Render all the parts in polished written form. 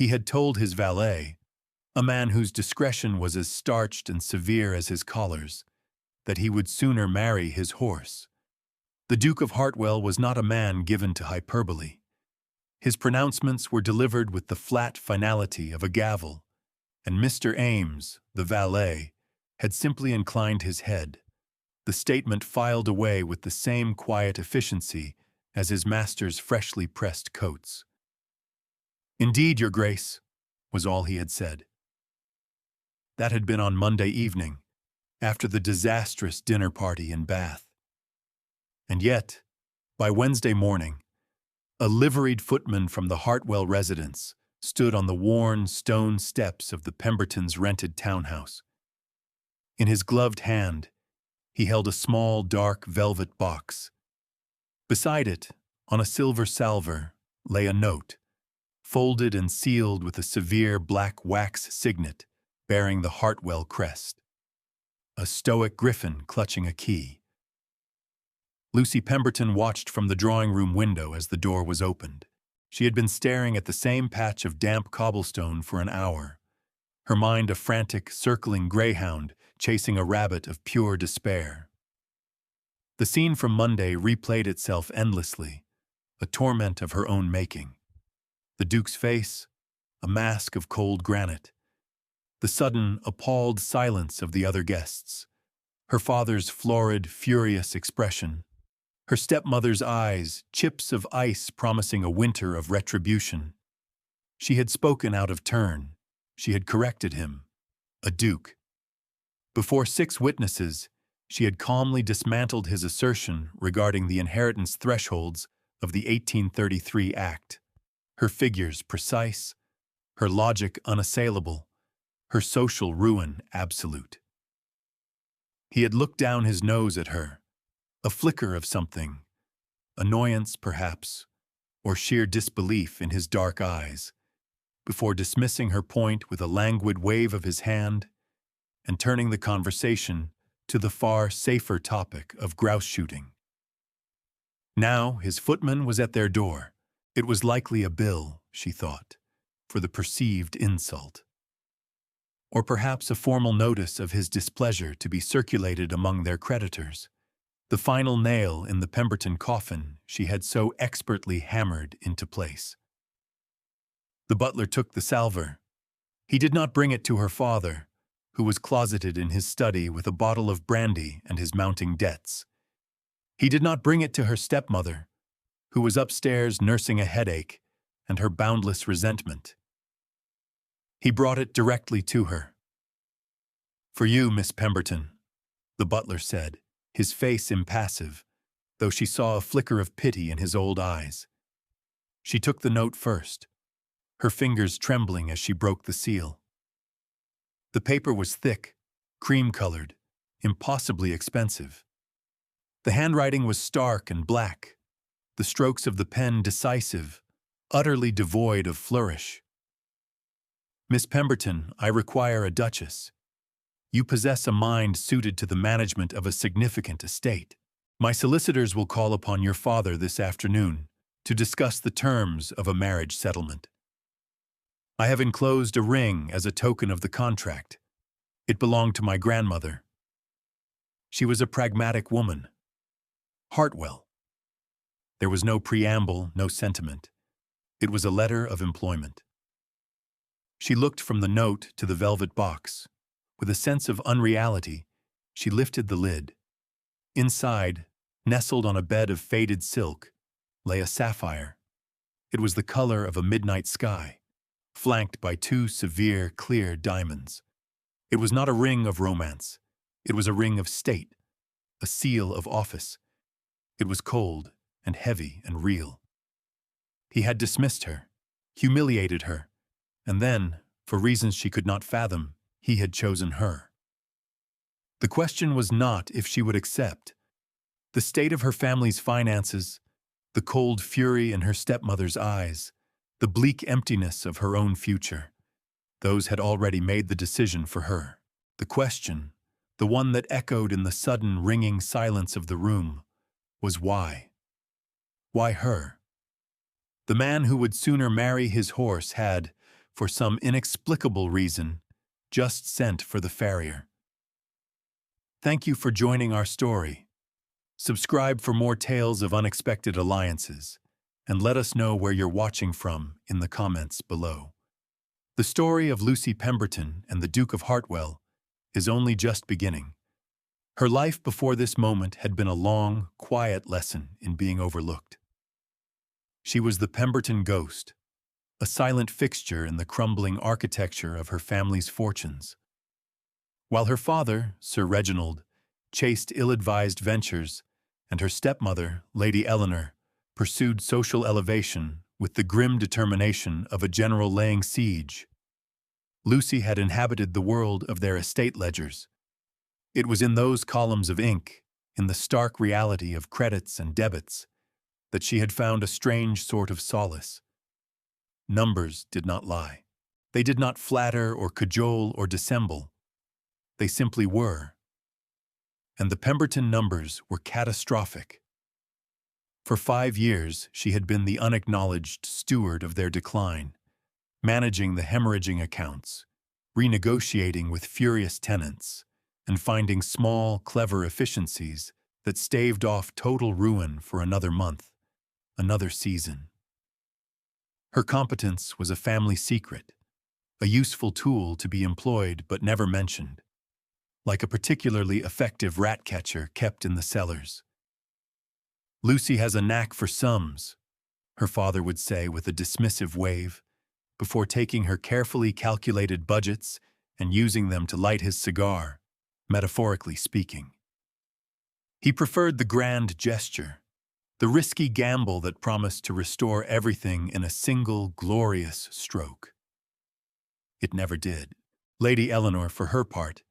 He had told his valet, a man whose discretion was as starched and severe as his collars, that he would sooner marry his horse. The Duke of Hartwell was not a man given to hyperbole. His pronouncements were delivered with the flat finality of a gavel, and Mr. Ames, the valet, had simply inclined his head. The statement filed away with the same quiet efficiency as his master's freshly pressed coats. "Indeed, Your Grace," was all he had said. That had been on Monday evening, after the disastrous dinner party in Bath. And yet, by Wednesday morning, a liveried footman from the Hartwell residence stood on the worn stone steps of the Pembertons' rented townhouse. In his gloved hand, he held a small, dark velvet box. Beside it, on a silver salver, lay a note, folded and sealed with a severe black wax signet bearing the Hartwell crest. A stoic griffin clutching a key. Lucy Pemberton watched from the drawing-room window as the door was opened. She had been staring at the same patch of damp cobblestone for an hour, her mind a frantic, circling greyhound chasing a rabbit of pure despair. The scene from Monday replayed itself endlessly, a torment of her own making. The Duke's face, a mask of cold granite. The sudden, appalled silence of the other guests. Her father's florid, furious expression. Her stepmother's eyes, chips of ice promising a winter of retribution. She had spoken out of turn. She had corrected him. A duke. Before 6 witnesses, she had calmly dismantled his assertion regarding the inheritance thresholds of the 1833 Act. Her figures precise, her logic unassailable, her social ruin absolute. He had looked down his nose at her, a flicker of something, annoyance perhaps, or sheer disbelief in his dark eyes, before dismissing her point with a languid wave of his hand and turning the conversation to the far safer topic of grouse shooting. Now his footman was at their door. It was likely a bill, she thought, for the perceived insult. Or perhaps a formal notice of his displeasure to be circulated among their creditors, the final nail in the Pemberton coffin she had so expertly hammered into place. The butler took the salver. He did not bring it to her father, who was closeted in his study with a bottle of brandy and his mounting debts. He did not bring it to her stepmother, who was upstairs nursing a headache and her boundless resentment. He brought it directly to her. "For you, Miss Pemberton," the butler said, his face impassive, though she saw a flicker of pity in his old eyes. She took the note first, her fingers trembling as she broke the seal. The paper was thick, cream-colored, impossibly expensive. The handwriting was stark and black, the strokes of the pen decisive, utterly devoid of flourish. "Miss Pemberton, I require a duchess. You possess a mind suited to the management of a significant estate. My solicitors will call upon your father this afternoon to discuss the terms of a marriage settlement. I have enclosed a ring as a token of the contract. It belonged to my grandmother. She was a pragmatic woman. Hartwell. There was no preamble, no sentiment. It was a letter of employment." She looked from the note to the velvet box. With a sense of unreality, she lifted the lid. Inside, nestled on a bed of faded silk, lay a sapphire. It was the color of a midnight sky, flanked by 2 severe, clear diamonds. It was not a ring of romance. It was a ring of state, a seal of office. It was cold and heavy and real. He had dismissed her, humiliated her, and then, for reasons she could not fathom, he had chosen her. The question was not if she would accept. The state of her family's finances, the cold fury in her stepmother's eyes, the bleak emptiness of her own future, those had already made the decision for her. The question, the one that echoed in the sudden ringing silence of the room, was why? Why her? The man who would sooner marry his horse had, for some inexplicable reason, just sent for the farrier. Thank you for joining our story. Subscribe for more tales of unexpected alliances, and let us know where you're watching from in the comments below. The story of Lucy Pemberton and the Duke of Hartwell is only just beginning. Her life before this moment had been a long, quiet lesson in being overlooked. She was the Pemberton ghost, a silent fixture in the crumbling architecture of her family's fortunes. While her father, Sir Reginald, chased ill-advised ventures, and her stepmother, Lady Eleanor, pursued social elevation with the grim determination of a general laying siege, Lucy had inhabited the world of their estate ledgers. It was in those columns of ink, in the stark reality of credits and debits, that she had found a strange sort of solace. Numbers did not lie. They did not flatter or cajole or dissemble. They simply were. And the Pemberton numbers were catastrophic. For 5 years, she had been the unacknowledged steward of their decline, managing the hemorrhaging accounts, renegotiating with furious tenants, and finding small, clever efficiencies that staved off total ruin for another month, another season. Her competence was a family secret, a useful tool to be employed but never mentioned, like a particularly effective rat catcher kept in the cellars. Lucy has a knack for sums, her father would say with a dismissive wave, before taking her carefully calculated budgets and using them to light his cigar, metaphorically speaking. He preferred the grand gesture, the risky gamble that promised to restore everything in a single glorious stroke. It never did. Lady Eleanor, for her part,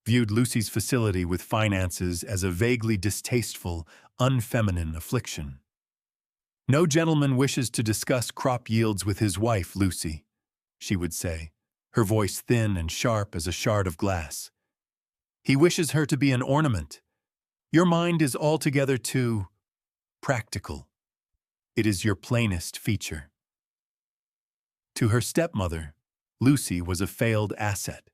viewed Lucy's facility with finances as a vaguely distasteful, unfeminine affliction. "No gentleman wishes to discuss crop yields with his wife, Lucy," she would say, her voice thin and sharp as a shard of glass. "He wishes her to be an ornament. Your mind is altogether too practical. It is your plainest feature." To her stepmother, Lucy was a failed asset.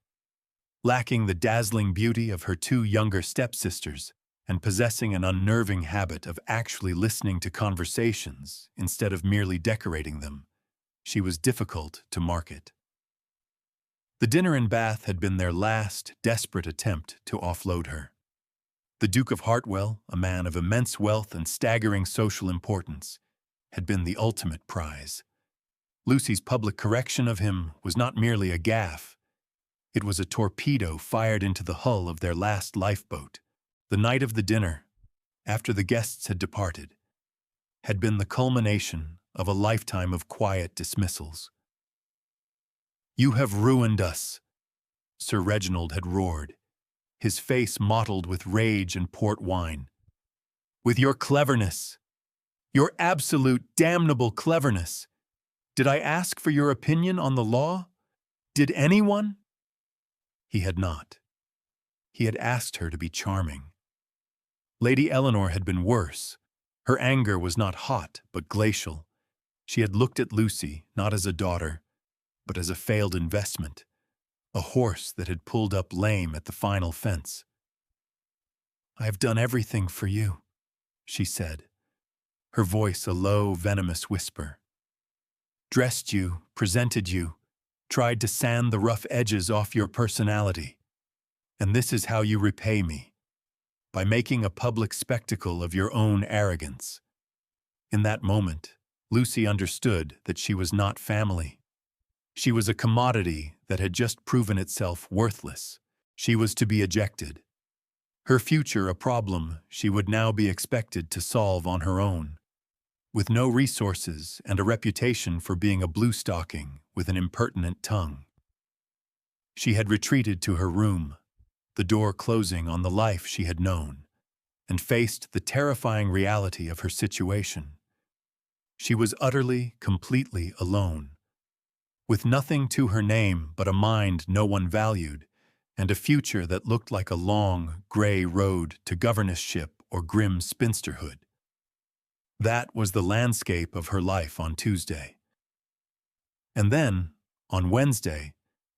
Lacking the dazzling beauty of her 2 younger stepsisters and possessing an unnerving habit of actually listening to conversations instead of merely decorating them, she was difficult to market. The dinner and bath had been their last, desperate attempt to offload her. The Duke of Hartwell, a man of immense wealth and staggering social importance, had been the ultimate prize. Lucy's public correction of him was not merely a gaffe. It was a torpedo fired into the hull of their last lifeboat. The night of the dinner, after the guests had departed, had been the culmination of a lifetime of quiet dismissals. "You have ruined us," Sir Reginald had roared, his face mottled with rage and port wine. "With your cleverness, your absolute damnable cleverness. Did I ask for your opinion on the law? Did anyone?" He had not. He had asked her to be charming. Lady Eleanor had been worse. Her anger was not hot, but glacial. She had looked at Lucy not as a daughter, but as a failed investment, a horse that had pulled up lame at the final fence. "I have done everything for you," she said, her voice a low, venomous whisper. "Dressed you, presented you, tried to sand the rough edges off your personality. And this is how you repay me, by making a public spectacle of your own arrogance." In that moment, Lucy understood that she was not family. She was a commodity that had just proven itself worthless. She was to be ejected. Her future a problem she would now be expected to solve on her own, with no resources and a reputation for being a bluestocking with an impertinent tongue. She had retreated to her room, the door closing on the life she had known, and faced the terrifying reality of her situation. She was utterly, completely alone, with nothing to her name but a mind no one valued, and a future that looked like a long, gray road to governesship or grim spinsterhood. That was the landscape of her life on Tuesday. And then, On Wednesday,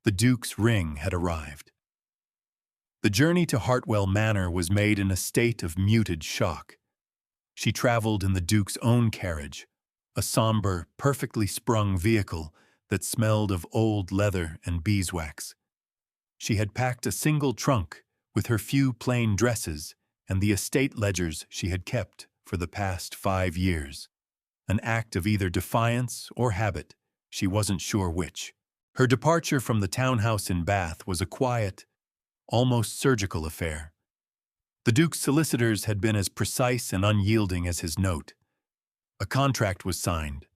the Duke's ring had arrived. The journey to Hartwell Manor was made in a state of muted shock. She traveled in the Duke's own carriage, a somber, perfectly sprung vehicle that smelled of old leather and beeswax. She had packed a single trunk with her few plain dresses and the estate ledgers she had kept for the past 5 years. An act of either defiance or habit, she wasn't sure which. Her departure from the townhouse in Bath was a quiet, almost surgical affair. The Duke's solicitors had been as precise and unyielding as his note. A contract was signed.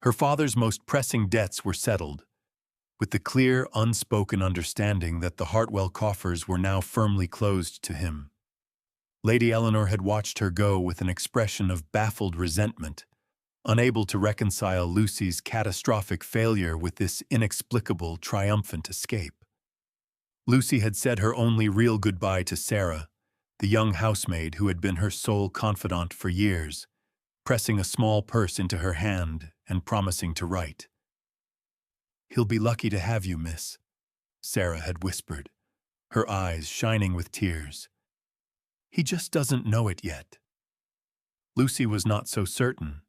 Her father's most pressing debts were settled, with the clear, unspoken understanding that the Hartwell coffers were now firmly closed to him. Lady Eleanor had watched her go with an expression of baffled resentment, unable to reconcile Lucy's catastrophic failure with this inexplicable, triumphant escape. Lucy had said her only real goodbye to Sarah, the young housemaid who had been her sole confidant for years, pressing a small purse into her hand and promising to write. "He'll be lucky to have you, miss," Sarah had whispered, her eyes shining with tears. "He just doesn't know it yet." Lucy was not so certain.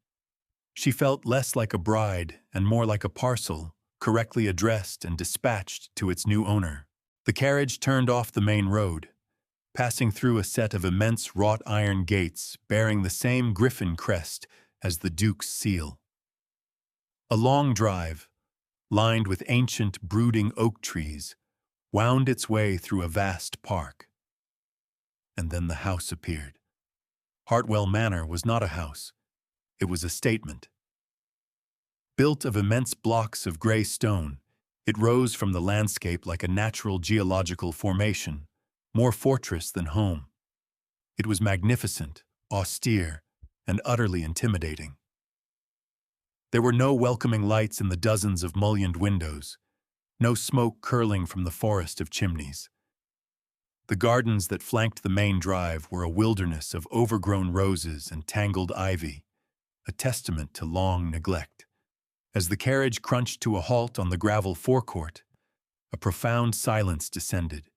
She felt less like a bride and more like a parcel, correctly addressed and dispatched to its new owner. The carriage turned off the main road, passing through a set of immense wrought iron gates bearing the same griffin crest as the Duke's seal. A long drive, lined with ancient, brooding oak trees, wound its way through a vast park. And then the house appeared. Hartwell Manor was not a house. It was a statement. Built of immense blocks of gray stone, it rose from the landscape like a natural geological formation, more fortress than home. It was magnificent, austere, and utterly intimidating. There were no welcoming lights in the dozens of mullioned windows, no smoke curling from the forest of chimneys. The gardens that flanked the main drive were a wilderness of overgrown roses and tangled ivy, a testament to long neglect. As the carriage crunched to a halt on the gravel forecourt, a profound silence descended,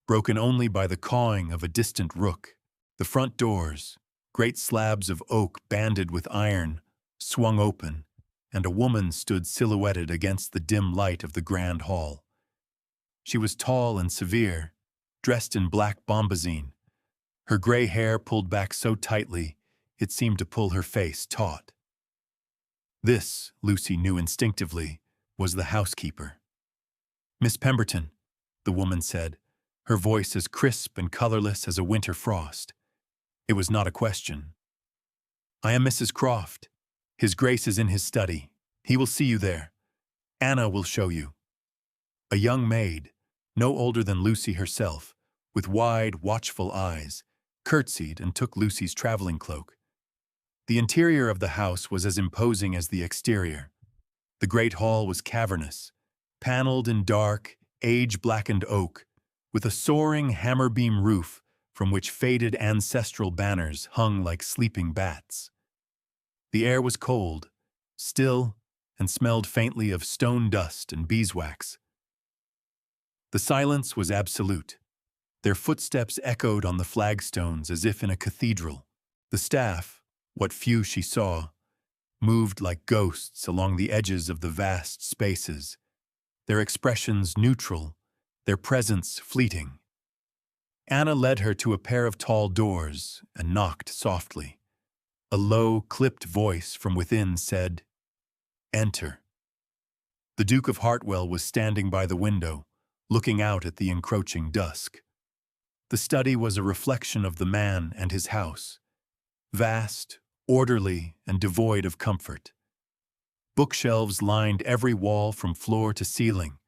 broken only by the cawing of a distant rook. The front doors, great slabs of oak banded with iron, swung open, and a woman stood silhouetted against the dim light of the grand hall. She was tall and severe, dressed in black bombazine, her gray hair pulled back so tightly it seemed to pull her face taut. This, Lucy knew instinctively, was the housekeeper. "Miss Pemberton," the woman said, her voice as crisp and colorless as a winter frost. It was not a question. "I am Mrs. Croft. His Grace is in his study. He will see you there. Anna will show you." A young maid, no older than Lucy herself, with wide, watchful eyes, curtsied and took Lucy's traveling cloak. The interior of the house was as imposing as the exterior. The great hall was cavernous, paneled in dark, age-blackened oak, with a soaring hammer-beam roof from which faded ancestral banners hung like sleeping bats. The air was cold, still, and smelled faintly of stone dust and beeswax. The silence was absolute. Their footsteps echoed on the flagstones as if in a cathedral. The staff, what few she saw, moved like ghosts along the edges of the vast spaces, their expressions neutral, their presence fleeting. Anna led her to a pair of tall doors and knocked softly. A low, clipped voice from within said, "Enter." The Duke of Hartwell was standing by the window, looking out at the encroaching dusk. The study was a reflection of the man and his house, vast, orderly, and devoid of comfort. Bookshelves lined every wall from floor to ceiling,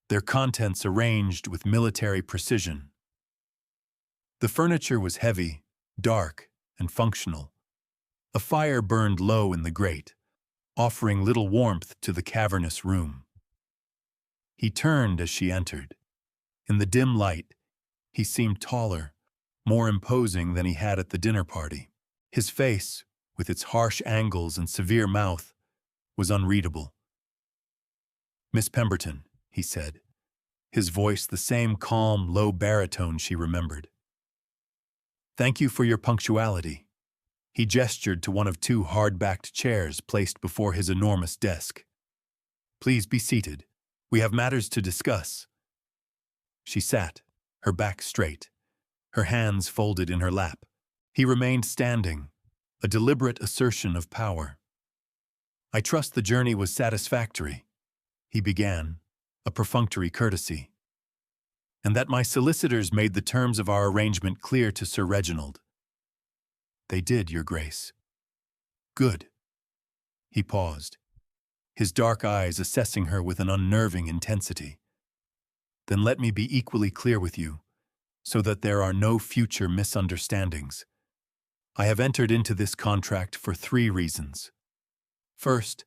their contents arranged with military precision. The furniture was heavy, dark, and functional. A fire burned low in the grate, offering little warmth to the cavernous room. He turned as she entered. In the dim light, he seemed taller, more imposing than he had at the dinner party. His face, with its harsh angles and severe mouth, was unreadable. Miss Pemberton, he said, his voice the same calm, low baritone she remembered. Thank you for your punctuality. He gestured to one of two hard-backed chairs placed before his enormous desk. Please be seated. We have matters to discuss. She sat, her back straight, her hands folded in her lap. He remained standing, a deliberate assertion of power. I trust the journey was satisfactory, he began, a perfunctory courtesy, and that my solicitors made the terms of our arrangement clear to Sir Reginald. They did, Your Grace. Good. He paused, his dark eyes assessing her with an unnerving intensity. Then let me be equally clear with you, so that there are no future misunderstandings. I have entered into this contract for 3 reasons. First,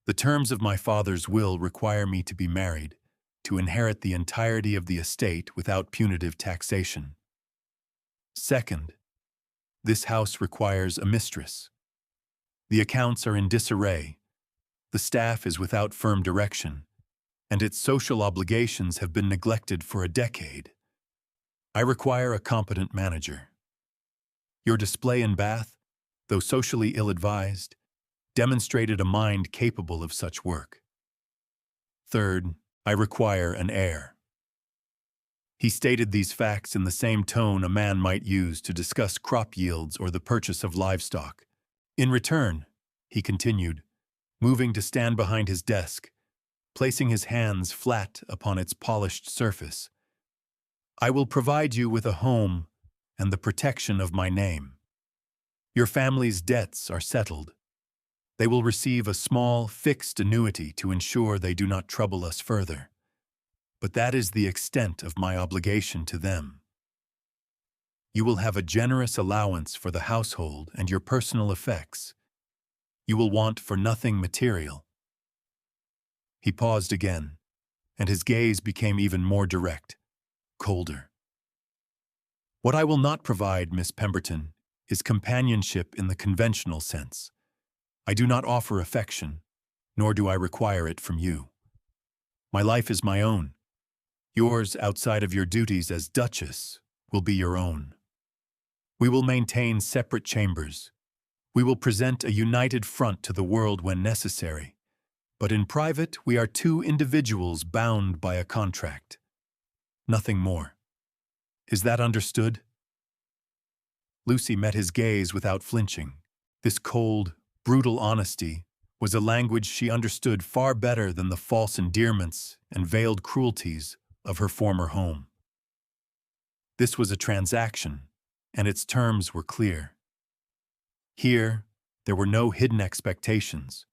the terms of my father's will require me to be married, to inherit the entirety of the estate without punitive taxation. Second, this house requires a mistress. The accounts are in disarray, the staff is without firm direction, and its social obligations have been neglected for a decade. I require a competent manager. Your display in Bath, though socially ill-advised, demonstrated a mind capable of such work. Third, I require an heir. He stated these facts in the same tone a man might use to discuss crop yields or the purchase of livestock. In return, he continued, moving to stand behind his desk, placing his hands flat upon its polished surface, I will provide you with a home and the protection of my name. Your family's debts are settled. They will receive a small, fixed annuity to ensure they do not trouble us further. But that is the extent of my obligation to them. You will have a generous allowance for the household and your personal effects. You will want for nothing material. He paused again, and his gaze became even more direct, colder. What I will not provide, Miss Pemberton, is companionship in the conventional sense. I do not offer affection, nor do I require it from you. My life is my own. Yours, outside of your duties as Duchess, will be your own. We will maintain separate chambers. We will present a united front to the world when necessary. But in private, we are 2 individuals bound by a contract. Nothing more. Is that understood? Lucy met his gaze without flinching. This cold, brutal honesty was a language she understood far better than the false endearments and veiled cruelties of her former home. This was a transaction, and its terms were clear. Here, there were no hidden expectations,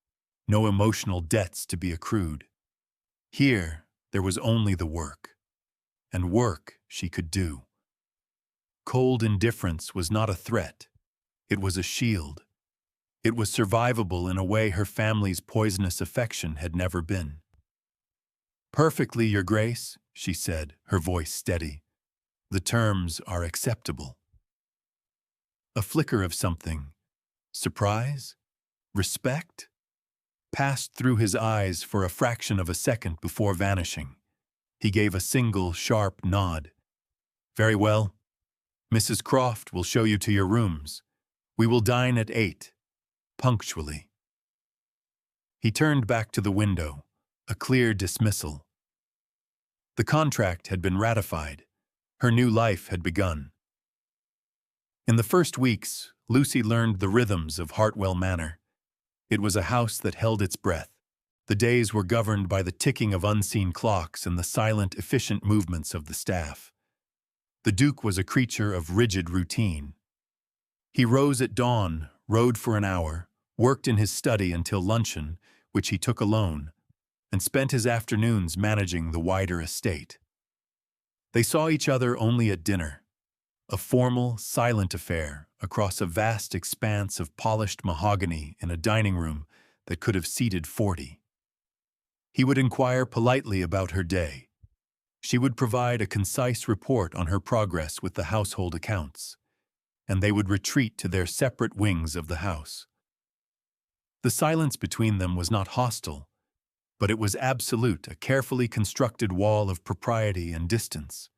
no emotional debts to be accrued. Here, there was only the work, and work she could do. Cold indifference was not a threat. It was a shield. It was survivable in a way her family's poisonous affection had never been. Perfectly, Your Grace, she said, her voice steady. The terms are acceptable. A flicker of something, surprise, respect, passed through his eyes for a fraction of a second before vanishing. He gave a single, sharp nod. Very well. Mrs. Croft will show you to your rooms. We will dine at 8, punctually. He turned back to the window, a clear dismissal. The contract had been ratified. Her new life had begun. In the first weeks, Lucy learned the rhythms of Hartwell Manor. It was a house that held its breath. The days were governed by the ticking of unseen clocks and the silent, efficient movements of the staff. The Duke was a creature of rigid routine. He rose at dawn, rode for an hour, worked in his study until luncheon, which he took alone, and spent his afternoons managing the wider estate. They saw each other only at dinner, a formal, silent affair across a vast expanse of polished mahogany in a dining room that could have seated 40. He would inquire politely about her day. She would provide a concise report on her progress with the household accounts, and they would retreat to their separate wings of the house. The silence between them was not hostile, but it was absolute, a carefully constructed wall of propriety and distance.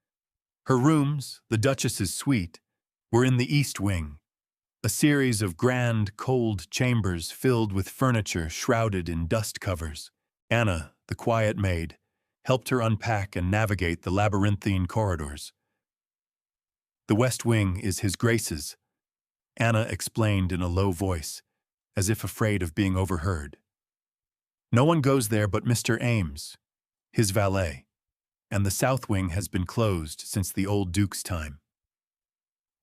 Her rooms, the Duchess's suite, were in the east wing, a series of grand, cold chambers filled with furniture shrouded in dust covers. Anna, the quiet maid, helped her unpack and navigate the labyrinthine corridors. "The West Wing is His Grace's," Anna explained in a low voice, as if afraid of being overheard. "No one goes there but Mr. Ames, his valet, and the South Wing has been closed since the old Duke's time."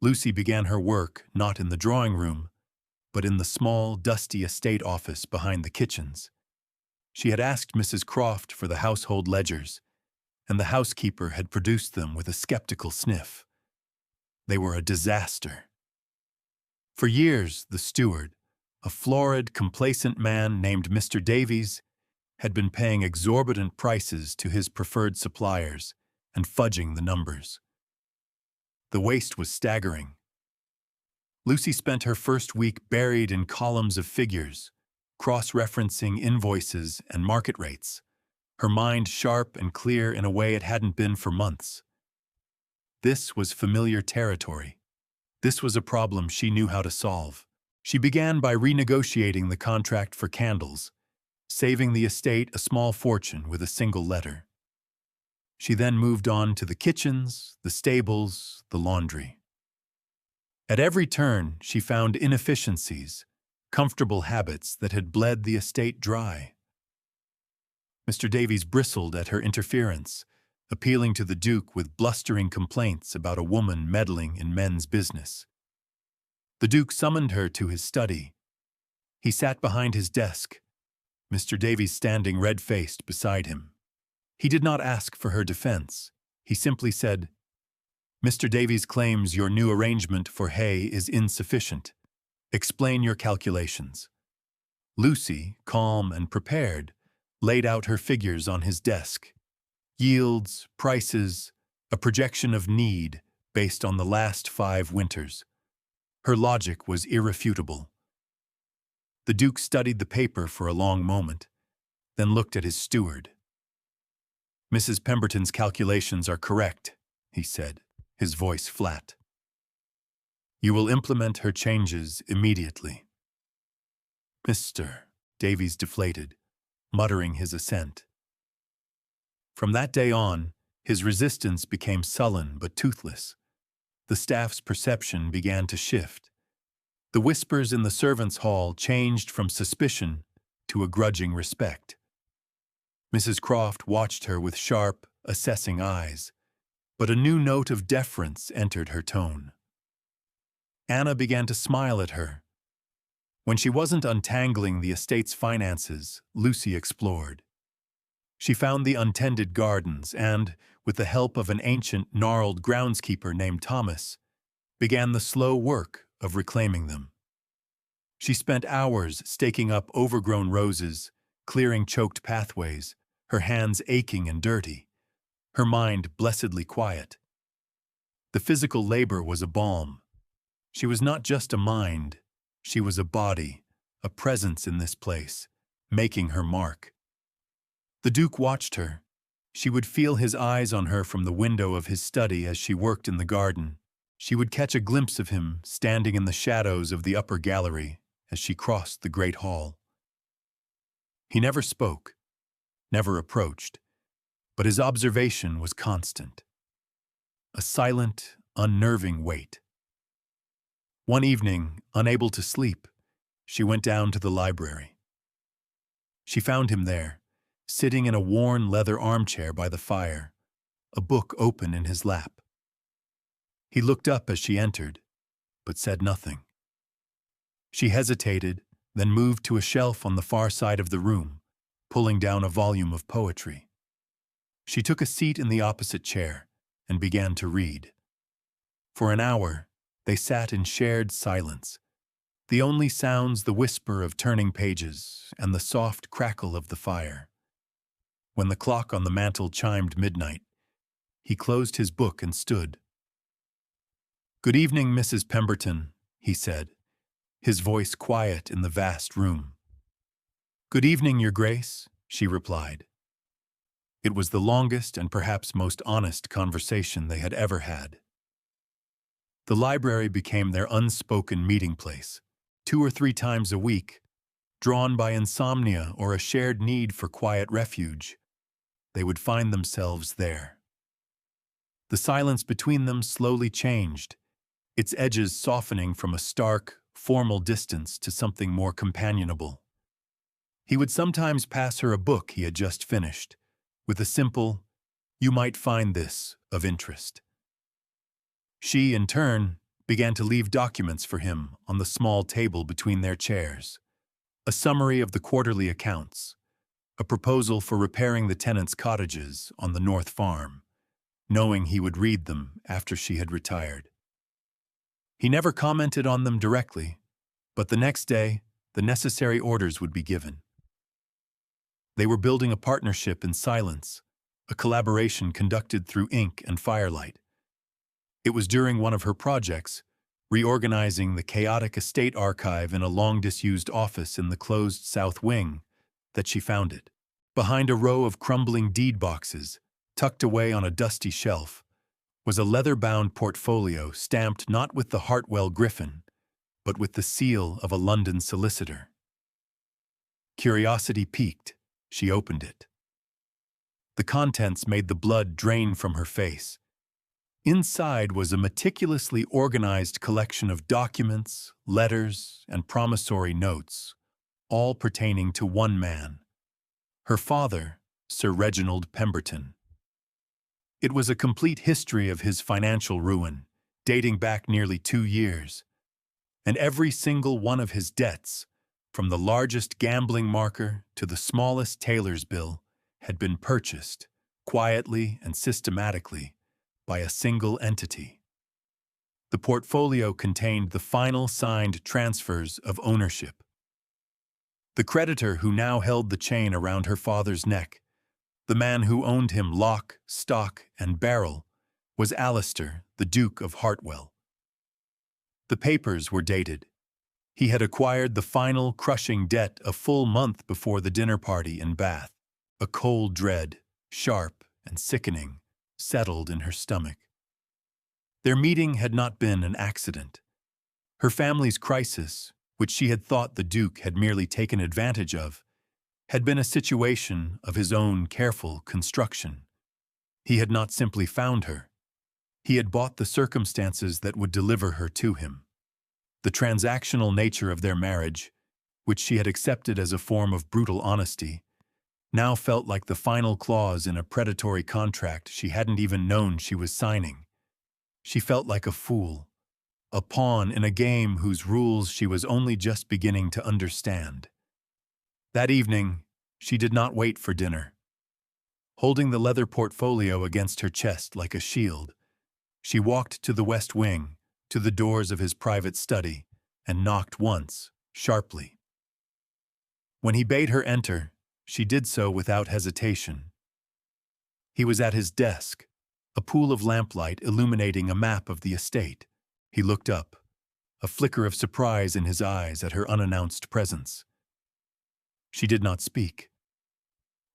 Lucy began her work not in the drawing room, but in the small, dusty estate office behind the kitchens. She had asked Mrs. Croft for the household ledgers, and the housekeeper had produced them with a skeptical sniff. They were a disaster. For years, the steward, a florid, complacent man named Mr. Davies, had been paying exorbitant prices to his preferred suppliers and fudging the numbers. The waste was staggering. Lucy spent her first week buried in columns of figures, cross-referencing invoices and market rates, her mind sharp and clear in a way it hadn't been for months. This was familiar territory. This was a problem she knew how to solve. She began by renegotiating the contract for candles, saving the estate a small fortune with a single letter. She then moved on to the kitchens, the stables, the laundry. At every turn, she found inefficiencies, comfortable habits that had bled the estate dry. Mr. Davies bristled at her interference, appealing to the Duke with blustering complaints about a woman meddling in men's business. The Duke summoned her to his study. He sat behind his desk, Mr. Davies standing red-faced beside him. He did not ask for her defense. He simply said, "Mr. Davies claims your new arrangement for hay is insufficient. Explain your calculations." Lucy, calm and prepared, laid out her figures on his desk. Yields, prices, a projection of need based on the last 5 winters. Her logic was irrefutable. The Duke studied the paper for a long moment, then looked at his steward. "Mrs. Pemberton's calculations are correct," he said, his voice flat. "You will implement her changes immediately." "Mr." Davies deflated, muttering his assent. From that day on, his resistance became sullen but toothless. The staff's perception began to shift. The whispers in the servants' hall changed from suspicion to a grudging respect. Mrs. Croft watched her with sharp, assessing eyes, but a new note of deference entered her tone. Anna began to smile at her. When she wasn't untangling the estate's finances, Lucy explored. She found the untended gardens and, with the help of an ancient, gnarled groundskeeper named Thomas, began the slow work of reclaiming them. She spent hours staking up overgrown roses, clearing choked pathways, her hands aching and dirty, her mind blessedly quiet. The physical labor was a balm. She was not just a mind, she was a body, a presence in this place, making her mark. The Duke watched her. She would feel his eyes on her from the window of his study as she worked in the garden. She would catch a glimpse of him standing in the shadows of the upper gallery as she crossed the great hall. He never spoke, never approached, but his observation was constant. A silent, unnerving wait. One evening, unable to sleep, she went down to the library. She found him there, sitting in a worn leather armchair by the fire, a book open in his lap. He looked up as she entered, but said nothing. She hesitated, then moved to a shelf on the far side of the room, pulling down a volume of poetry. She took a seat in the opposite chair and began to read. For an hour, they sat in shared silence, the only sounds the whisper of turning pages and the soft crackle of the fire. When the clock on the mantel chimed midnight, he closed his book and stood. "Good evening, Mrs. Pemberton," he said, his voice quiet in the vast room. "Good evening, Your Grace," she replied. It was the longest and perhaps most honest conversation they had ever had. The library became their unspoken meeting place, 2 or 3 times a week, drawn by insomnia or a shared need for quiet refuge. They would find themselves there. The silence between them slowly changed, its edges softening from a stark, formal distance to something more companionable. He would sometimes pass her a book he had just finished, with a simple, "You might find this of interest." She, in turn, began to leave documents for him on the small table between their chairs. A summary of the quarterly accounts, a proposal for repairing the tenants' cottages on the North Farm, knowing he would read them after she had retired. He never commented on them directly, but the next day, the necessary orders would be given. They were building a partnership in silence, a collaboration conducted through ink and firelight. It was during one of her projects, reorganizing the chaotic estate archive in a long-disused office in the closed south wing, that she found it. Behind a row of crumbling deed boxes, tucked away on a dusty shelf, was a leather-bound portfolio stamped not with the Hartwell griffin, but with the seal of a London solicitor. Curiosity piqued, she opened it. The contents made the blood drain from her face. Inside was a meticulously organized collection of documents, letters, and promissory notes, all pertaining to one man, her father, Sir Reginald Pemberton. It was a complete history of his financial ruin, dating back nearly 2 years, and every single one of his debts, from the largest gambling marker to the smallest tailor's bill, had been purchased, quietly and systematically, by a single entity. The portfolio contained the final signed transfers of ownership. The creditor who now held the chain around her father's neck, the man who owned him lock, stock, and barrel, was Alistair, the Duke of Hartwell. The papers were dated. He had acquired the final crushing debt a full month before the dinner party in Bath. A cold dread, sharp and sickening, settled in her stomach. Their meeting had not been an accident. Her family's crisis, which she had thought the Duke had merely taken advantage of, had been a situation of his own careful construction. He had not simply found her. He had bought the circumstances that would deliver her to him. The transactional nature of their marriage, which she had accepted as a form of brutal honesty, now felt like the final clause in a predatory contract she hadn't even known she was signing. She felt like a fool, a pawn in a game whose rules she was only just beginning to understand. That evening, she did not wait for dinner. Holding the leather portfolio against her chest like a shield, she walked to the west wing, to the doors of his private study, and knocked once, sharply. When he bade her enter, she did so without hesitation. He was at his desk, a pool of lamplight illuminating a map of the estate. He looked up, a flicker of surprise in his eyes at her unannounced presence. She did not speak.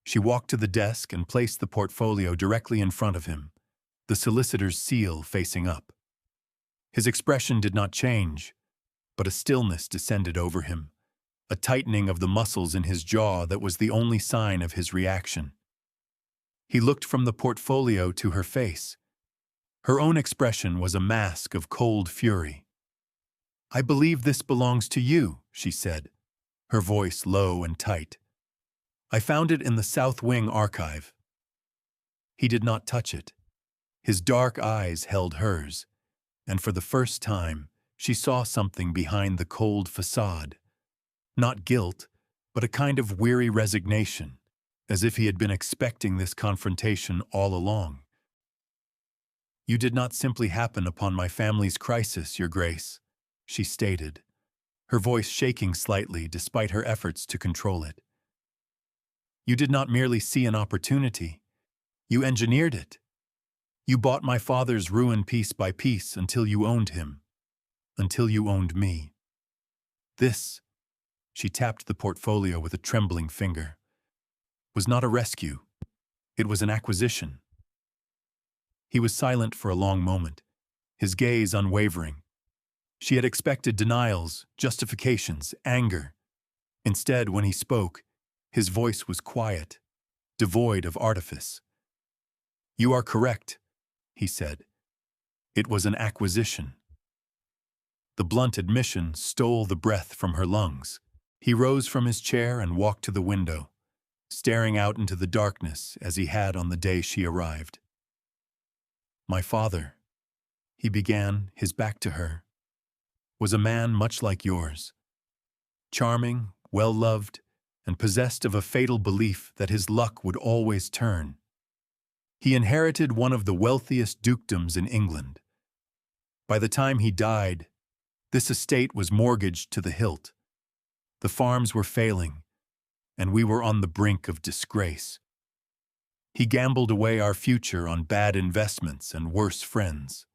She walked to the desk and placed the portfolio directly in front of him, the solicitor's seal facing up. His expression did not change, but a stillness descended over him, a tightening of the muscles in his jaw that was the only sign of his reaction. He looked from the portfolio to her face. Her own expression was a mask of cold fury. "I believe this belongs to you," she said, her voice low and tight. "I found it in the South Wing archive." He did not touch it. His dark eyes held hers, and for the first time, she saw something behind the cold facade. Not guilt, but a kind of weary resignation, as if he had been expecting this confrontation all along. "You did not simply happen upon my family's crisis, Your Grace," she stated, her voice shaking slightly despite her efforts to control it. "You did not merely see an opportunity. You engineered it. You bought my father's ruin piece by piece until you owned him, until you owned me. This," she tapped the portfolio with a trembling finger, was not a rescue. It was an acquisition. He was silent for a long moment, his gaze unwavering. She had expected denials, justifications, anger. Instead, when he spoke, his voice was quiet, devoid of artifice. "You are correct," he said. "It was an acquisition." The blunt admission stole the breath from her lungs. He rose from his chair and walked to the window, staring out into the darkness as he had on the day she arrived. "My father," he began, his back to her, "was a man much like yours. Charming, well-loved, and possessed of a fatal belief that his luck would always turn. He inherited one of the wealthiest dukedoms in England. By the time he died, this estate was mortgaged to the hilt. The farms were failing, and we were on the brink of disgrace. He gambled away our future on bad investments and worse friends."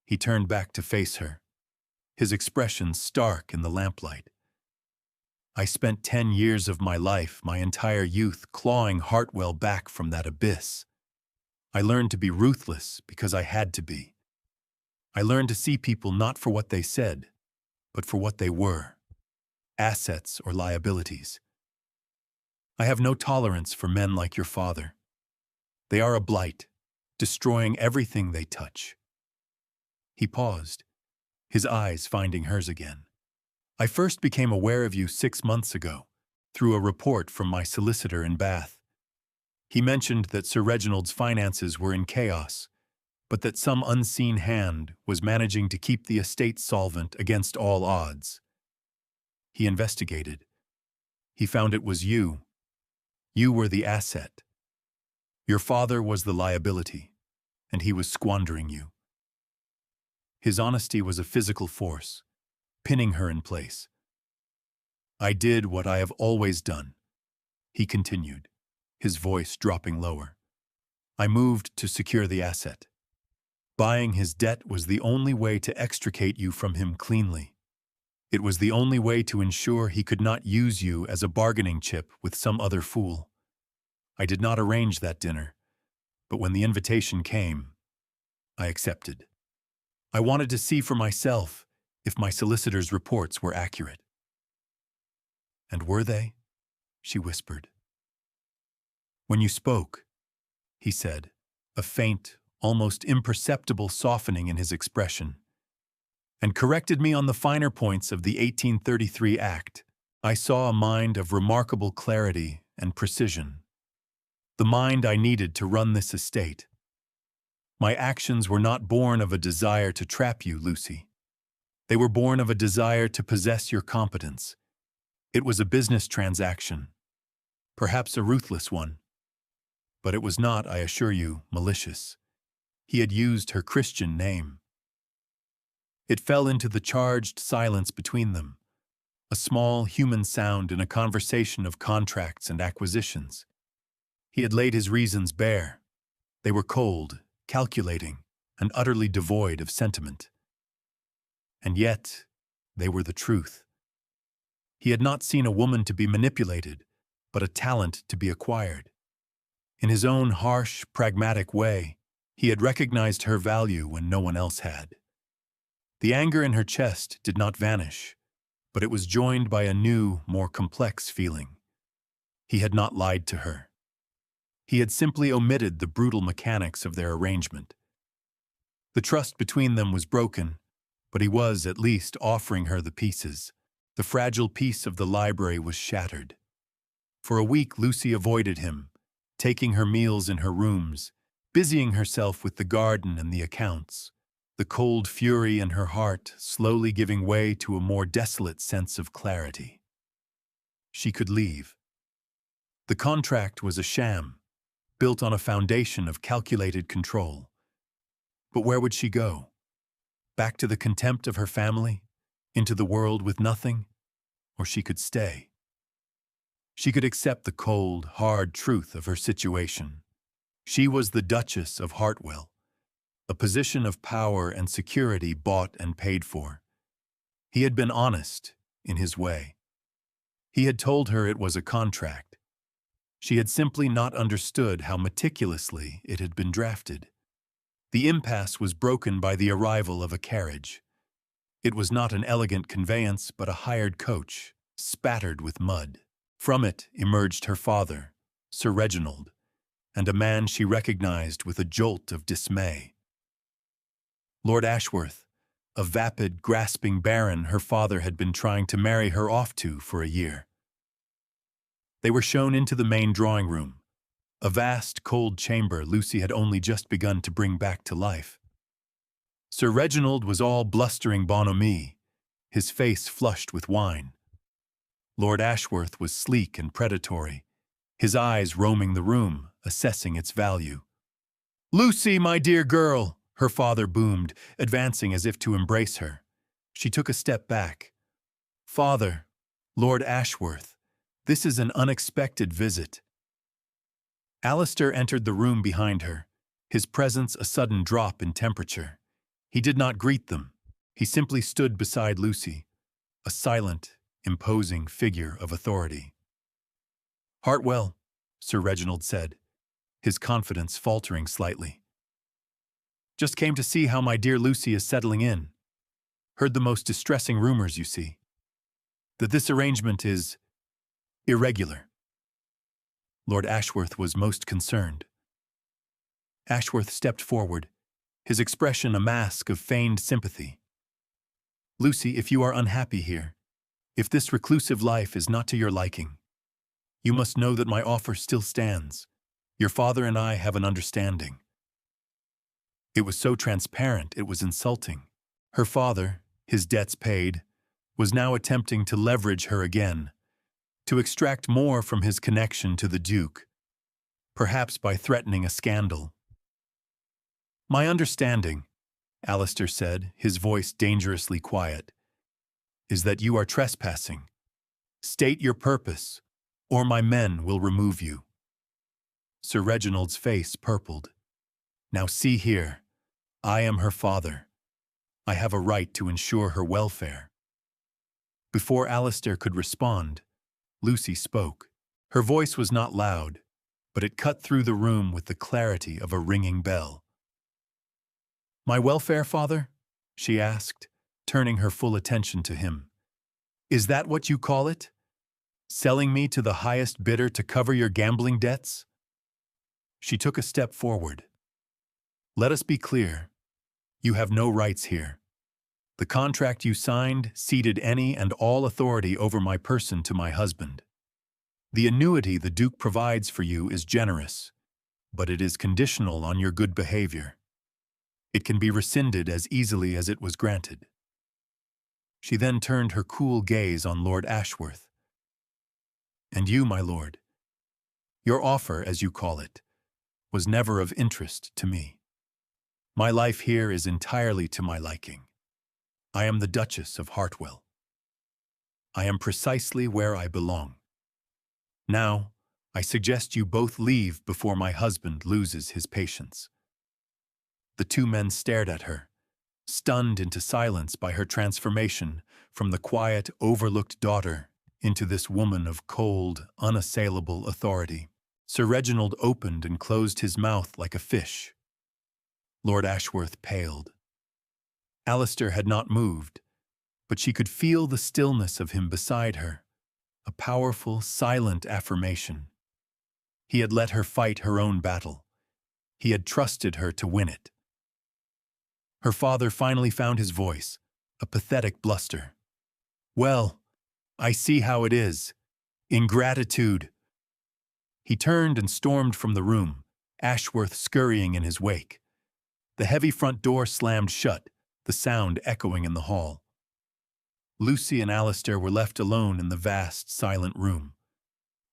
He turned back to face her, his expression stark in the lamplight. "I spent 10 years of my life, my entire youth, clawing Hartwell back from that abyss. I learned to be ruthless because I had to be. I learned to see people not for what they said, but for what they were, assets or liabilities. I have no tolerance for men like your father. They are a blight, destroying everything they touch." He paused, his eyes finding hers again. "I first became aware of you 6 months ago, through a report from my solicitor in Bath. He mentioned that Sir Reginald's finances were in chaos, but that some unseen hand was managing to keep the estate solvent against all odds. He investigated. He found it was you. You were the asset. Your father was the liability, and he was squandering you." His honesty was a physical force, pinning her in place. "I did what I have always done," he continued, his voice dropping lower. "I moved to secure the asset. Buying his debt was the only way to extricate you from him cleanly. It was the only way to ensure he could not use you as a bargaining chip with some other fool. I did not arrange that dinner, but when the invitation came, I accepted. I wanted to see for myself if my solicitor's reports were accurate." "And were they?" she whispered. "When you spoke," he said, a faint, almost imperceptible softening in his expression, "and corrected me on the finer points of the 1833 Act, I saw a mind of remarkable clarity and precision. The mind I needed to run this estate. My actions were not born of a desire to trap you, Lucy. They were born of a desire to possess your competence. It was a business transaction, perhaps a ruthless one, but it was not, I assure you, malicious." He had used her Christian name. It fell into the charged silence between them, a small human sound in a conversation of contracts and acquisitions. He had laid his reasons bare. They were cold, calculating, and utterly devoid of sentiment. And yet, they were the truth. He had not seen a woman to be manipulated, but a talent to be acquired. In his own harsh, pragmatic way, he had recognized her value when no one else had. The anger in her chest did not vanish, but it was joined by a new, more complex feeling. He had not lied to her. He had simply omitted the brutal mechanics of their arrangement. The trust between them was broken, but he was at least offering her the pieces. The fragile piece of the library was shattered. For a week, Lucy avoided him, taking her meals in her rooms, busying herself with the garden and the accounts, the cold fury in her heart slowly giving way to a more desolate sense of clarity. She could leave. The contract was a sham, built on a foundation of calculated control. But where would she go? Back to the contempt of her family? Into the world with nothing? Or she could stay. She could accept the cold, hard truth of her situation. She was the Duchess of Hartwell, a position of power and security bought and paid for. He had been honest, in his way. He had told her it was a contract. She had simply not understood how meticulously it had been drafted. The impasse was broken by the arrival of a carriage. It was not an elegant conveyance, but a hired coach, spattered with mud. From it emerged her father, Sir Reginald, and a man she recognized with a jolt of dismay. Lord Ashworth, a vapid, grasping baron her father had been trying to marry her off to for a year. They were shown into the main drawing room, a vast, cold chamber Lucy had only just begun to bring back to life. Sir Reginald was all blustering bonhomie, his face flushed with wine. Lord Ashworth was sleek and predatory, his eyes roaming the room, assessing its value. "Lucy, my dear girl," her father boomed, advancing as if to embrace her. She took a step back. "Father, Lord Ashworth, this is an unexpected visit." Alistair entered the room behind her, his presence a sudden drop in temperature. He did not greet them. He simply stood beside Lucy, a silent, imposing figure of authority. "Hartwell," Sir Reginald said, his confidence faltering slightly. "Just came to see how my dear Lucy is settling in. Heard the most distressing rumors, you see. That this arrangement is irregular." Lord Ashworth was most concerned. Ashworth stepped forward, his expression a mask of feigned sympathy. "Lucy, if you are unhappy here, if this reclusive life is not to your liking, you must know that my offer still stands. Your father and I have an understanding." It was so transparent it was insulting. Her father, his debts paid, was now attempting to leverage her again, to extract more from his connection to the Duke, perhaps by threatening a scandal. "My understanding," Alistair said, his voice dangerously quiet, "is that you are trespassing. State your purpose, or my men will remove you." Sir Reginald's face purpled. "Now see here, I am her father. I have a right to ensure her welfare." Before Alistair could respond, Lucy spoke. Her voice was not loud, but it cut through the room with the clarity of a ringing bell. "My welfare, father?" she asked, turning her full attention to him. "Is that what you call it? Selling me to the highest bidder to cover your gambling debts?" She took a step forward. "Let us be clear. You have no rights here. The contract you signed ceded any and all authority over my person to my husband. The annuity the Duke provides for you is generous, but it is conditional on your good behavior. It can be rescinded as easily as it was granted." She then turned her cool gaze on Lord Ashworth. "And you, my lord, your offer, as you call it, was never of interest to me. My life here is entirely to my liking. I am the Duchess of Hartwell. I am precisely where I belong. Now, I suggest you both leave before my husband loses his patience." The two men stared at her, stunned into silence by her transformation from the quiet, overlooked daughter into this woman of cold, unassailable authority. Sir Reginald opened and closed his mouth like a fish. Lord Ashworth paled. Alistair had not moved, but she could feel the stillness of him beside her, a powerful, silent affirmation. He had let her fight her own battle. He had trusted her to win it. Her father finally found his voice, a pathetic bluster. "Well, I see how it is. Ingratitude." He turned and stormed from the room, Ashworth scurrying in his wake. The heavy front door slammed shut, the sound echoing in the hall. Lucy and Alistair were left alone in the vast, silent room.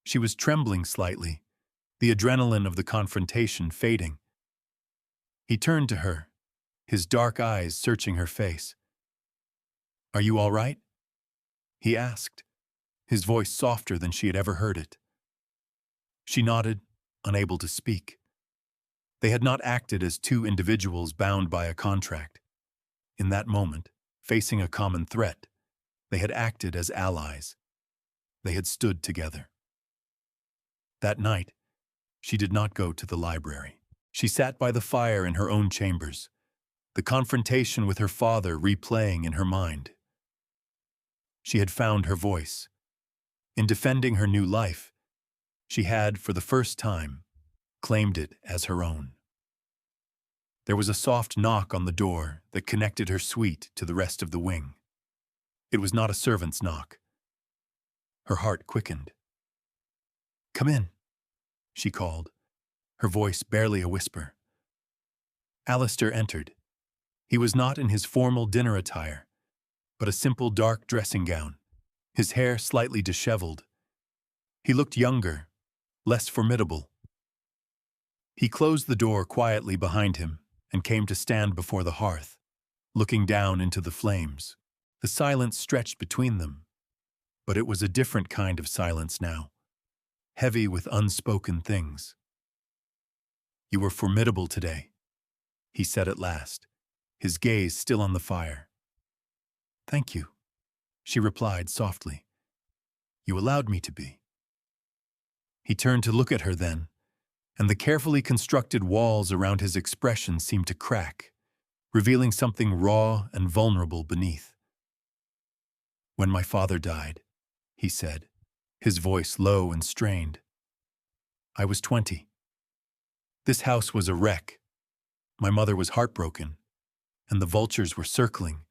She was trembling slightly, the adrenaline of the confrontation fading. He turned to her, his dark eyes searching her face. "Are you all right?" he asked, his voice softer than she had ever heard it. She nodded, unable to speak. They had not acted as two individuals bound by a contract. In that moment, facing a common threat, they had acted as allies. They had stood together. That night, she did not go to the library. She sat by the fire in her own chambers, the confrontation with her father replaying in her mind. She had found her voice. In defending her new life, she had, for the first time, claimed it as her own. There was a soft knock on the door that connected her suite to the rest of the wing. It was not a servant's knock. Her heart quickened. "Come in," she called, her voice barely a whisper. Alistair entered. He was not in his formal dinner attire, but a simple dark dressing gown, his hair slightly disheveled. He looked younger, less formidable. He closed the door quietly behind him and came to stand before the hearth, looking down into the flames. The silence stretched between them, but it was a different kind of silence now, heavy with unspoken things. "You were formidable today," he said at last, his gaze still on the fire. "Thank you," she replied softly. "You allowed me to be." He turned to look at her then, and the carefully constructed walls around his expression seemed to crack, revealing something raw and vulnerable beneath. "When my father died," he said, his voice low and strained, "I was 20. This house was a wreck. My mother was heartbroken, and the vultures were circling.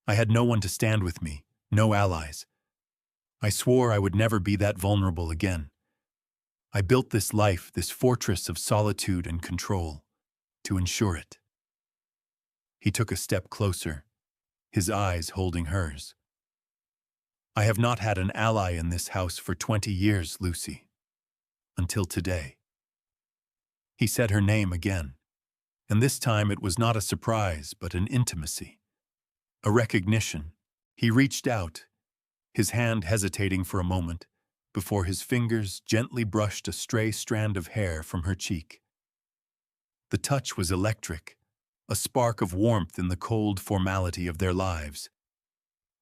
I had no one to stand with me, no allies. I swore I would never be that vulnerable again. I built this life, this fortress of solitude and control, to ensure it." He took a step closer, his eyes holding hers. "I have not had an ally in this house for 20 years, Lucy. Until today." He said her name again, and this time it was not a surprise, but an intimacy, a recognition. He reached out, his hand hesitating for a moment, before his fingers gently brushed a stray strand of hair from her cheek. The touch was electric, a spark of warmth in the cold formality of their lives.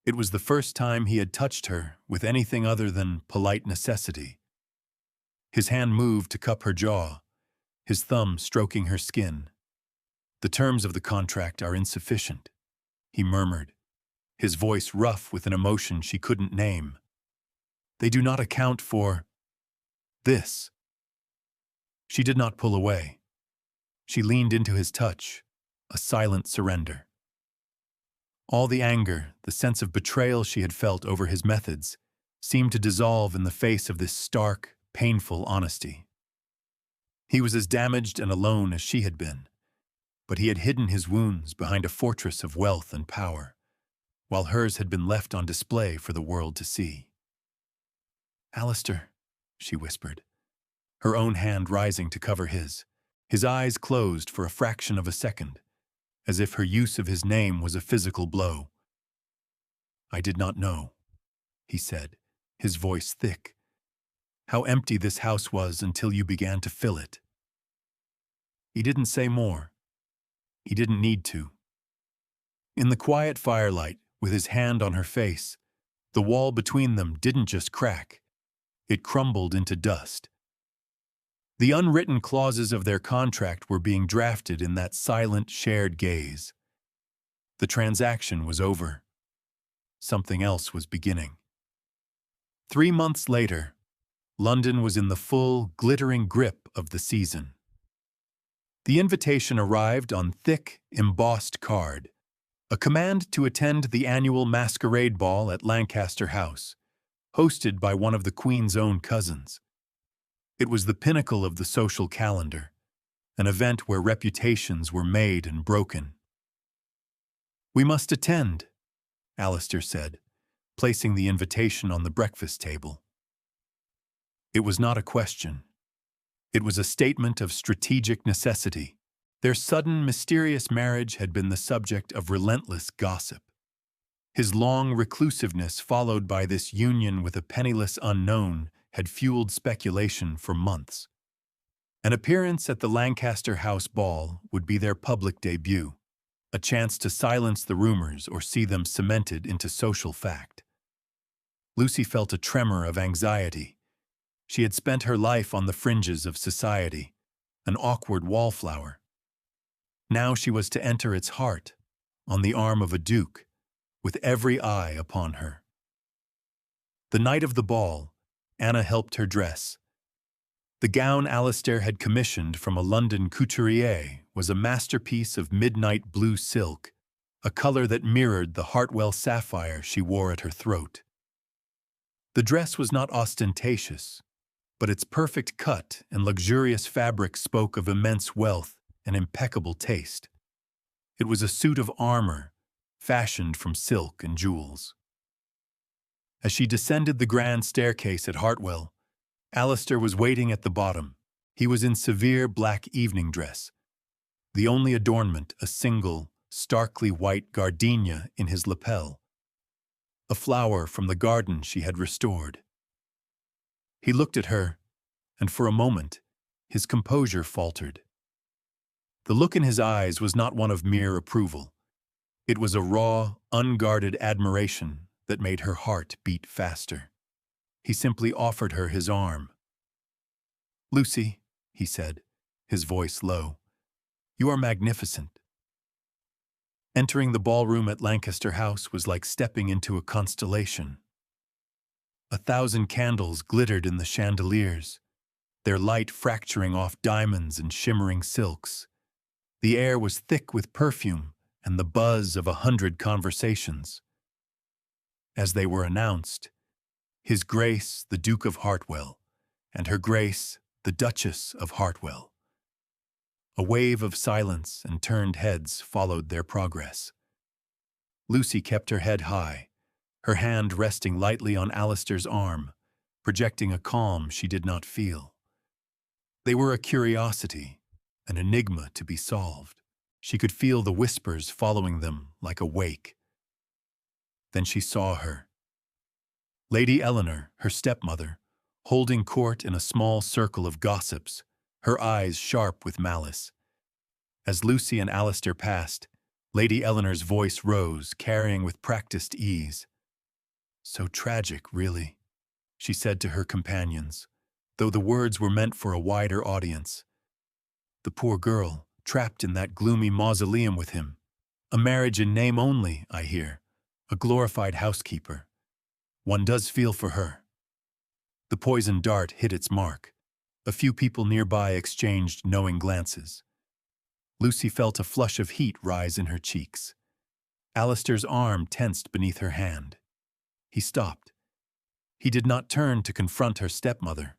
It was the first time he had touched her with anything other than polite necessity. His hand moved to cup her jaw, his thumb stroking her skin. "The terms of the contract are insufficient," he murmured, his voice rough with an emotion she couldn't name. "They do not account for this." She did not pull away. She leaned into his touch, a silent surrender. All the anger, the sense of betrayal she had felt over his methods, seemed to dissolve in the face of this stark, painful honesty. He was as damaged and alone as she had been, but he had hidden his wounds behind a fortress of wealth and power, while hers had been left on display for the world to see. "Alistair," she whispered, her own hand rising to cover his eyes closed for a fraction of a second, as if her use of his name was a physical blow. "I did not know," he said, his voice thick, "how empty this house was until you began to fill it." He didn't say more. He didn't need to. In the quiet firelight, with his hand on her face, the wall between them didn't just crack. It crumbled into dust. The unwritten clauses of their contract were being drafted in that silent, shared gaze. The transaction was over. Something else was beginning. 3 months later, London was in the full, glittering grip of the season. The invitation arrived on thick, embossed card, a command to attend the annual masquerade ball at Lancaster House, hosted by one of the Queen's own cousins. It was the pinnacle of the social calendar, an event where reputations were made and broken. "We must attend," Alistair said, placing the invitation on the breakfast table. It was not a question. It was a statement of strategic necessity. Their sudden, mysterious marriage had been the subject of relentless gossip. His long reclusiveness, followed by this union with a penniless unknown, had fueled speculation for months. An appearance at the Lancaster House ball would be their public debut, a chance to silence the rumors or see them cemented into social fact. Lucy felt a tremor of anxiety. She had spent her life on the fringes of society, an awkward wallflower. Now she was to enter its heart, on the arm of a duke, with every eye upon her. The night of the ball, Anna helped her dress. The gown Alistair had commissioned from a London couturier was a masterpiece of midnight blue silk, a color that mirrored the Hartwell sapphire she wore at her throat. The dress was not ostentatious, but its perfect cut and luxurious fabric spoke of immense wealth and impeccable taste. It was a suit of armor, fashioned from silk and jewels. As she descended the grand staircase at Hartwell, Alistair was waiting at the bottom. He was in severe black evening dress, the only adornment a single, starkly white gardenia in his lapel, a flower from the garden she had restored. He looked at her, and for a moment, his composure faltered. The look in his eyes was not one of mere approval. It was a raw, unguarded admiration that made her heart beat faster. He simply offered her his arm. "Lucy," he said, his voice low, "you are magnificent." Entering the ballroom at Lancaster House was like stepping into a constellation. 1,000 candles glittered in the chandeliers, their light fracturing off diamonds and shimmering silks. The air was thick with perfume and the buzz of 100 conversations. As they were announced, His Grace the Duke of Hartwell, and Her Grace the Duchess of Hartwell. A wave of silence and turned heads followed their progress. Lucy kept her head high, her hand resting lightly on Alistair's arm, projecting a calm she did not feel. They were a curiosity, an enigma to be solved. She could feel the whispers following them like a wake. Then she saw her. Lady Eleanor, her stepmother, holding court in a small circle of gossips, her eyes sharp with malice. As Lucy and Alistair passed, Lady Eleanor's voice rose, carrying with practiced ease. "So tragic, really," she said to her companions, though the words were meant for a wider audience. The poor girl, trapped in that gloomy mausoleum with him. A marriage in name only, I hear. A glorified housekeeper. One does feel for her. The poisoned dart hit its mark. A few people nearby exchanged knowing glances. Lucy felt a flush of heat rise in her cheeks. Alistair's arm tensed beneath her hand. He stopped. He did not turn to confront her stepmother.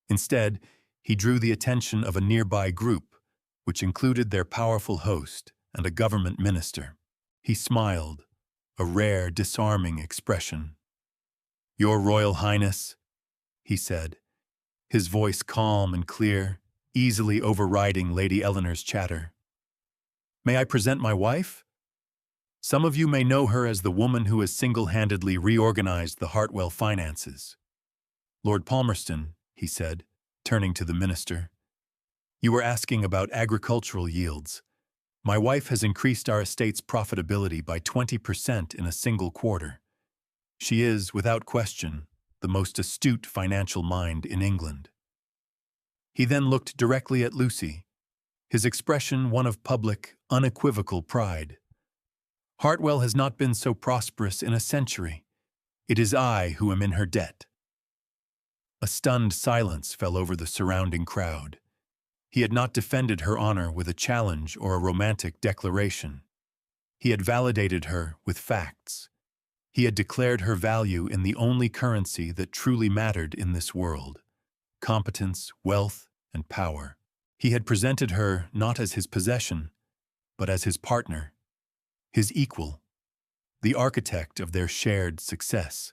Instead, he drew the attention of a nearby group, which included their powerful host and a government minister. He smiled, a rare, disarming expression. "Your Royal Highness," he said, his voice calm and clear, easily overriding Lady Eleanor's chatter. "May I present my wife? Some of you may know her as the woman who has single-handedly reorganized the Hartwell finances." "Lord Palmerston," he said, turning to the minister, "you were asking about agricultural yields. My wife has increased our estate's profitability by 20% in a single quarter. She is, without question, the most astute financial mind in England." He then looked directly at Lucy, his expression one of public, unequivocal pride. "Hartwell has not been so prosperous in a century. It is I who am in her debt." A stunned silence fell over the surrounding crowd. He had not defended her honor with a challenge or a romantic declaration. He had validated her with facts. He had declared her value in the only currency that truly mattered in this world: competence, wealth, and power. He had presented her not as his possession, but as his partner, his equal, the architect of their shared success.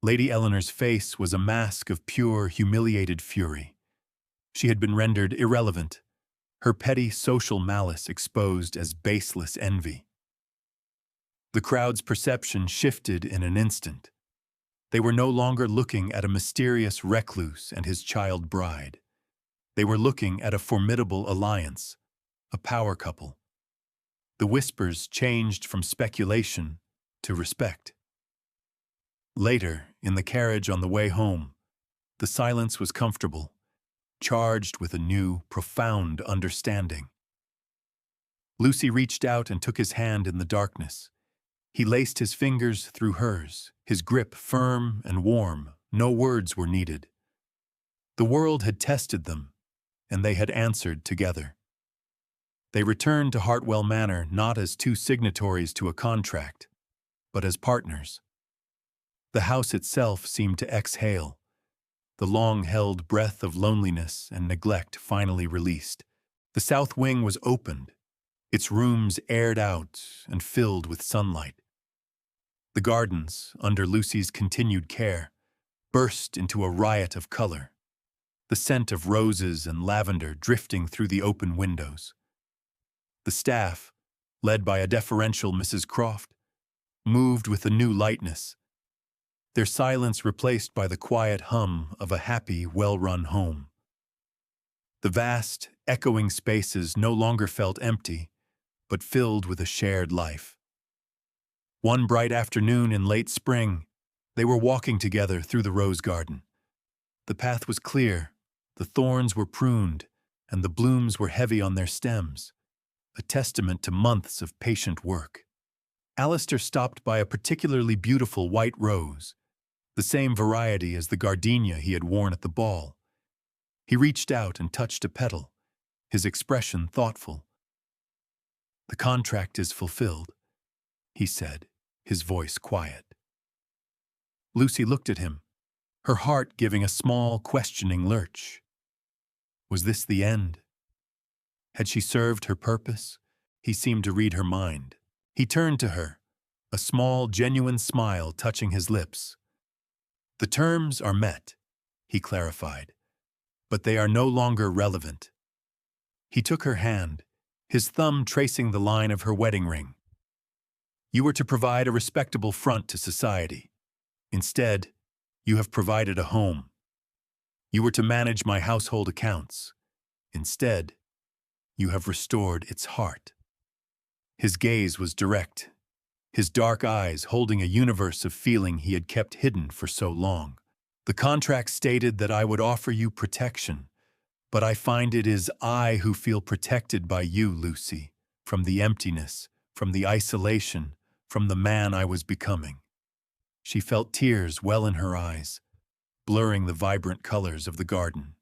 Lady Eleanor's face was a mask of pure, humiliated fury. She had been rendered irrelevant, her petty social malice exposed as baseless envy. The crowd's perception shifted in an instant. They were no longer looking at a mysterious recluse and his child bride. They were looking at a formidable alliance, a power couple. The whispers changed from speculation to respect. Later, in the carriage on the way home, The silence was comfortable, charged with a new, profound understanding. Lucy reached out and took his hand in the darkness. He laced his fingers through hers, his grip firm and warm. No words were needed. The world had tested them, and they had answered together. They returned to Hartwell Manor not as two signatories to a contract, but as partners. The house itself seemed to exhale, the long-held breath of loneliness and neglect finally released. The south wing was opened, its rooms aired out and filled with sunlight. The gardens, under Lucy's continued care, burst into a riot of color, the scent of roses and lavender drifting through the open windows. The staff, led by a deferential Mrs. Croft, moved with a new lightness, their silence replaced by the quiet hum of a happy, well-run home. The vast, echoing spaces no longer felt empty, but filled with a shared life. One bright afternoon in late spring, they were walking together through the rose garden. The path was clear, the thorns were pruned, and the blooms were heavy on their stems, a testament to months of patient work. Alistair stopped by a particularly beautiful white rose, the same variety as the gardenia he had worn at the ball. He reached out and touched a petal, his expression thoughtful. "The contract is fulfilled," he said, his voice quiet. Lucy looked at him, her heart giving a small, questioning lurch. Was this the end? Had she served her purpose? He seemed to read her mind. He turned to her, a small, genuine smile touching his lips. "The terms are met," he clarified, "but they are no longer relevant." He took her hand, his thumb tracing the line of her wedding ring. "You were to provide a respectable front to society. Instead, you have provided a home. You were to manage my household accounts. Instead, you have restored its heart." His gaze was direct, his dark eyes holding a universe of feeling he had kept hidden for so long. "The contract stated that I would offer you protection, but I find it is I who feel protected by you, Lucy, from the emptiness, from the isolation, from the man I was becoming." She felt tears well in her eyes, blurring the vibrant colors of the garden.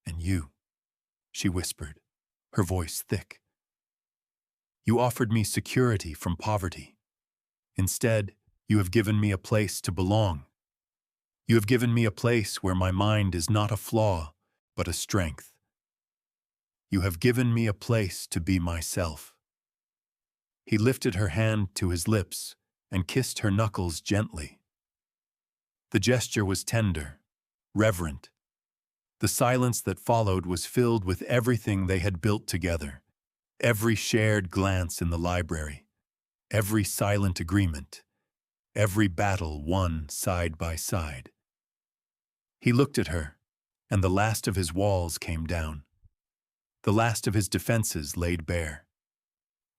"And you," she whispered, her voice thick. "You offered me security from poverty. Instead, you have given me a place to belong. You have given me a place where my mind is not a flaw, but a strength. You have given me a place to be myself." He lifted her hand to his lips and kissed her knuckles gently. The gesture was tender, reverent. The silence that followed was filled with everything they had built together. Every shared glance in the library, every silent agreement, every battle won side by side. He looked at her, and the last of his walls came down. The last of his defenses laid bare.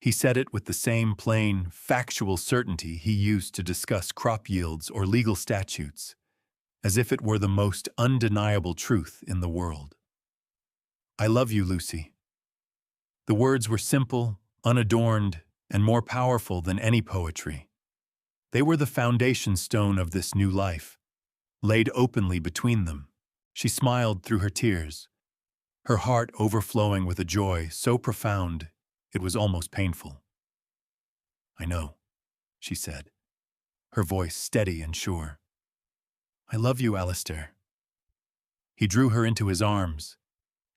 He said it with the same plain, factual certainty he used to discuss crop yields or legal statutes, as if it were the most undeniable truth in the world. "I love you, Lucy." The words were simple, unadorned, and more powerful than any poetry. They were the foundation stone of this new life, laid openly between them. She smiled through her tears, her heart overflowing with a joy so profound it was almost painful. "I know," she said, her voice steady and sure. "I love you, Alistair." He drew her into his arms,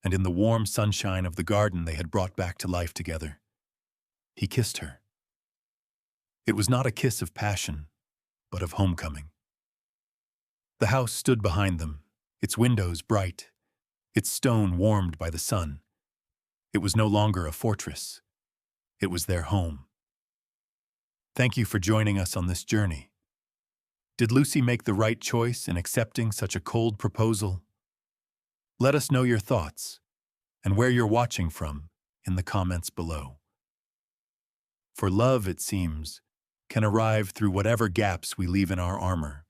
and in the warm sunshine of the garden they had brought back to life together. He kissed her. It was not a kiss of passion, but of homecoming. The house stood behind them, its windows bright, its stone warmed by the sun. It was no longer a fortress. It was their home. Thank you for joining us on this journey. Did Lucy make the right choice in accepting such a cold proposal? Let us know your thoughts and where you're watching from in the comments below. For love, it seems, can arrive through whatever gaps we leave in our armor.